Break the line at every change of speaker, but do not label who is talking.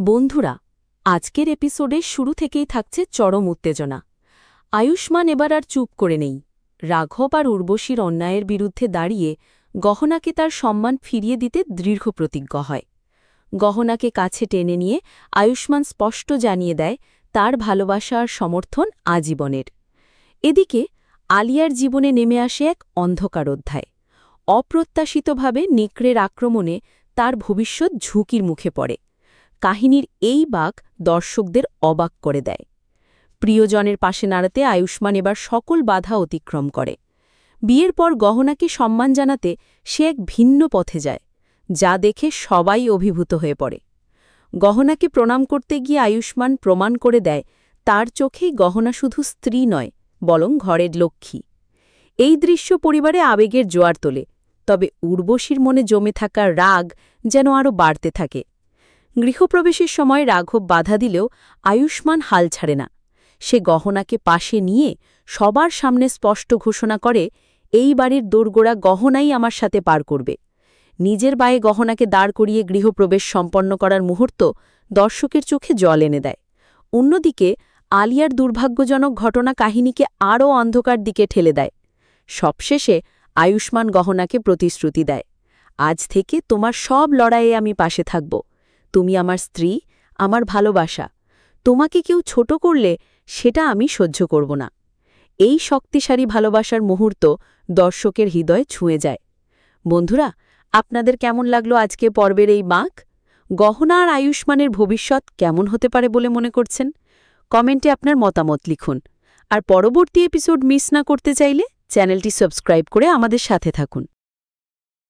বন্ধুরা, আজকের এপিসোডে শুরু থেকেই থাকছে চরম উত্তেজনা। আয়ুষ্মান এবার আর চুপ করে নেই। রাঘব আর উর্বশীর অন্যায়ের বিরুদ্ধে দাঁড়িয়ে গহনাকে তার সম্মান ফিরিয়ে দিতে দৃঢ় প্রতিজ্ঞ হয়। গহনাকে কাছে টেনে নিয়ে আয়ুষ্মান স্পষ্ট জানিয়ে দেয় তার ভালোবাসা আর সমর্থন আজীবনের। এদিকে আলিয়ার জীবনে নেমে আসে এক অন্ধকার অধ্যায়। অপ্রত্যাশিতভাবে নেকড়ের আক্রমণে তার ভবিষ্যৎ ঝুঁকির মুখে পড়ে। কাহিনীর এই বাঁক দর্শকদের অবাক করে দেয়। প্রিয়জনের পাশে নাড়াতে আয়ুষ্মান এবার সকল বাধা অতিক্রম করে। বিয়ের পর গহনাকে সম্মান জানাতে সে এক ভিন্ন পথে যায়, যা দেখে সবাই অভিভূত হয়ে পড়ে। গহনাকে প্রণাম করতে গিয়ে আয়ুষ্মান প্রমাণ করে দেয় তার চোখেই গহনা শুধু স্ত্রী নয়, বরং ঘরের লক্ষ্মী। এই দৃশ্য পরিবারে আবেগের জোয়ার তোলে, তবে উর্বশীর মনে জমে থাকা রাগ যেন আরও বাড়তে থাকে। গৃহপ্রবেশের সময় রাঘব বাধা দিলেও আয়ুষ্মান হাল ছাড়ে না। সে গহনাকে পাশে নিয়ে সবার সামনে স্পষ্ট ঘোষণা করে, এই বাড়ির দোরগোড়া গহনাই আমার সাথে পার করবে। নিজের বায়ে গহনাকে দাঁড় করিয়ে গৃহপ্রবেশ সম্পন্ন করার মুহূর্ত দর্শকের চোখে জল এনে দেয়। অন্যদিকে আলিয়ার দুর্ভাগ্যজনক ঘটনা কাহিনীকে আরও অন্ধকার দিকে ঠেলে দেয়। সবশেষে আয়ুষ্মান গহনাকে প্রতিশ্রুতি দেয়, আজ থেকে তোমার সব লড়াইয়ে আমি পাশে থাকব। তুমি আমার স্ত্রী, আমার ভালোবাসা। তোমাকে কেউ ছোট করলে সেটা আমি সহ্য করব না। এই শক্তিশালী ভালোবাসার মুহূর্ত দর্শকের হৃদয় ছুঁয়ে যায়। বন্ধুরা, আপনাদের কেমন লাগলো আজকে পর্বের এই বাঁক? গহনা আর আয়ুষ্মানের ভবিষ্যৎ কেমন হতে পারে বলে মনে করছেন? কমেন্টে আপনার মতামত লিখুন। আর পরবর্তী এপিসোড মিস না করতে চাইলে চ্যানেলটি সাবস্ক্রাইব করে আমাদের সাথে থাকুন।